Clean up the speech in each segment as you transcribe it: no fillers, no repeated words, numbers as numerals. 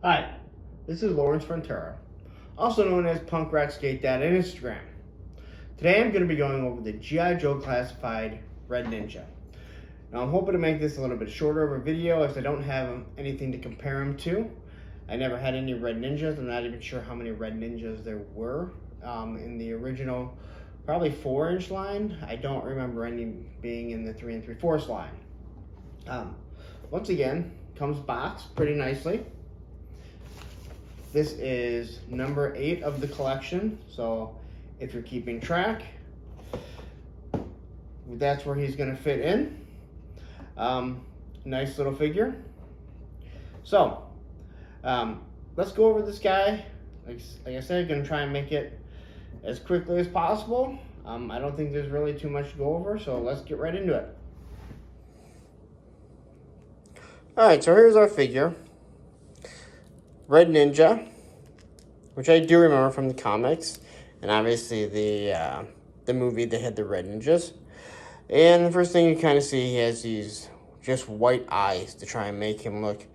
Hi, this is Lawrence Frontera, also known as Punk Rock Skate Dad on Instagram. Today I'm going to be going over the G.I. Joe Classified Red Ninja. Now I'm hoping to make this a little bit shorter of a video as I don't have anything to compare them to. I never had any Red Ninjas. I'm not even sure how many Red Ninjas there were in the original, probably 4-inch line. I don't remember any being in the 3 3/4 line. Once again, comes boxed pretty nicely. This is number 8 of the collection, so if you're keeping track, that's where he's going to fit in. Nice little figure. So, let's go over this guy. Like I said, I'm going to try and make it as quickly as possible. I don't think there's really too much to go over, so let's get right into it. Alright, so here's our figure. Red Ninja, which I do remember from the comics, and obviously the movie that had the Red Ninjas. And the first thing you kind of see, he has these just white eyes to try and make him look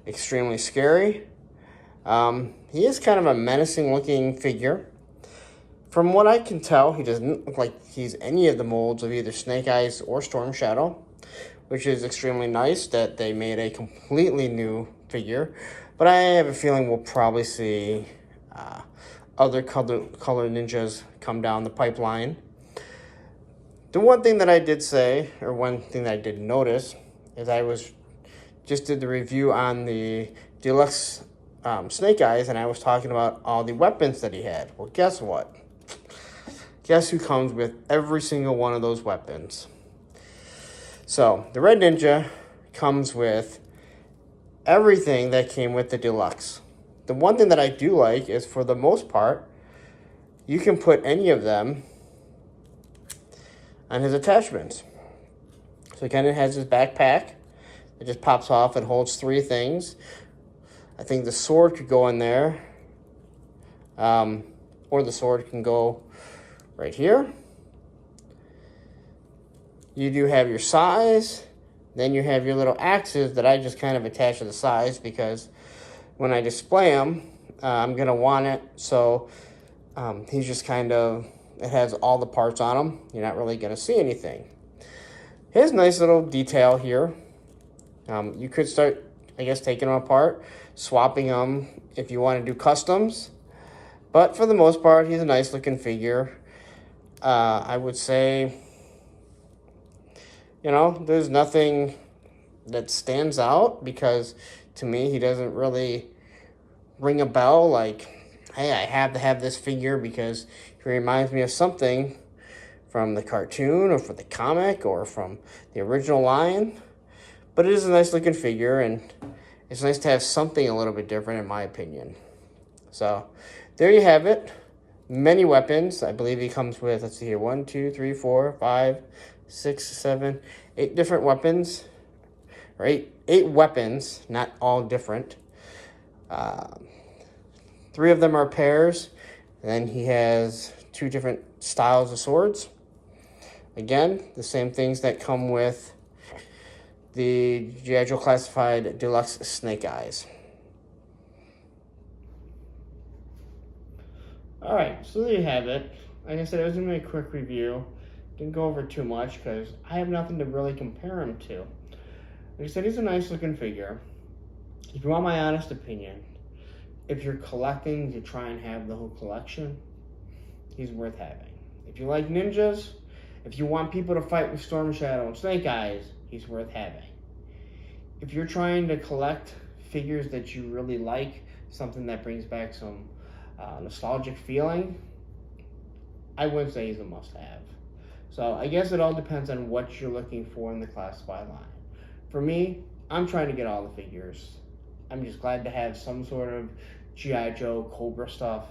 extremely scary. He is kind of a menacing looking figure. From what I can tell, he doesn't look like he's any of the molds of either Snake Eyes or Storm Shadow, which is extremely nice that they made a completely new figure. But I have a feeling we'll probably see other color ninjas come down the pipeline. The one thing that I did say, or one thing that I did notice, is I just did the review on the deluxe Snake Eyes, and I was talking about all the weapons that he had. Well, guess what? Guess who comes with every single one of those weapons? So, the Red Ninja comes with everything that came with the deluxe. The one thing that I do like is, for the most part, you can put any of them on his attachments. So, again, it has his backpack. It just pops off and holds 3 things. I think the sword could go in there. Or the sword can go right here. You do have your size. Then you have your little axes that I just kind of attach to the sides because when I display them, I'm going to want it. So he's just kind of, it has all the parts on him. You're not really going to see anything. His nice little detail here. You could start, I guess, taking them apart, swapping them if you want to do customs. But for the most part, he's a nice looking figure. I would say, there's nothing that stands out because to me, he doesn't really ring a bell like, hey, I have to have this figure because he reminds me of something from the cartoon or from the comic or from the original line. But it is a nice looking figure, and it's nice to have something a little bit different, in my opinion. So there you have it. Many weapons. I believe he comes with, let's see here, 1, 2, 3, 4, 5, 6, 7, 8 different weapons. Or eight weapons, not all different. 3 of them are pairs. And then he has 2 different styles of swords. Again, the same things that come with the G.I. Joe Classified Deluxe Snake Eyes. Alright, so there you have it. Like I said, it was going to be a quick review. Didn't go over too much because I have nothing to really compare him to. Like I said, he's a nice looking figure. If you want my honest opinion, if you're collecting to try and have the whole collection, he's worth having. If you like ninjas, if you want people to fight with Storm Shadow and Snake Eyes, he's worth having. If you're trying to collect figures that you really like, something that brings back some nostalgic feeling, I wouldn't say he's a must-have. So I guess it all depends on what you're looking for in the classified line. For me, I'm trying to get all the figures. I'm just glad to have some sort of G.I. Joe, Cobra stuff.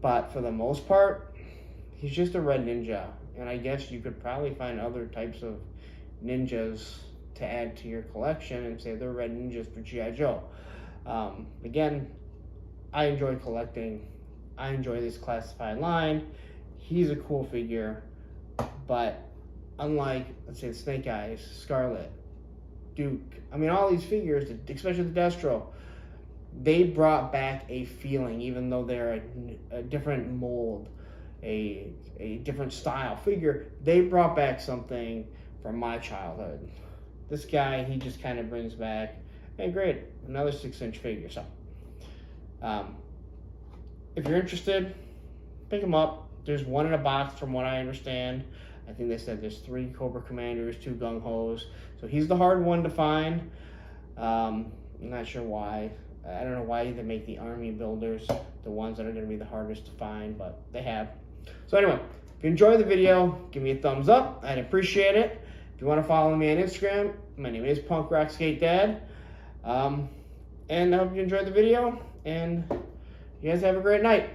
But for the most part, he's just a Red Ninja. And I guess you could probably find other types of ninjas to add to your collection and say they're Red Ninjas for G.I. Joe. Again, I enjoy collecting. I enjoy this classified line. He's a cool figure. But unlike, let's say, Snake Eyes, Scarlet, Duke, I mean, all these figures, especially the Destro, they brought back a feeling, even though they're a different mold, a different style figure. They brought back something from my childhood. This guy, he just kind of brings back, hey, great, another 6-inch figure. So, if you're interested, pick him up. There's one in a box, from what I understand. I think they said there's 3 Cobra Commanders, 2 Gung Hos. So he's the hard one to find. I'm not sure why. I don't know why they make the army builders the ones that are going to be the hardest to find, but they have. So anyway, if you enjoyed the video, give me a thumbs up. I'd appreciate it. If you want to follow me on Instagram, my name is Punk Rock Skate Dad. And I hope you enjoyed the video, and you guys have a great night.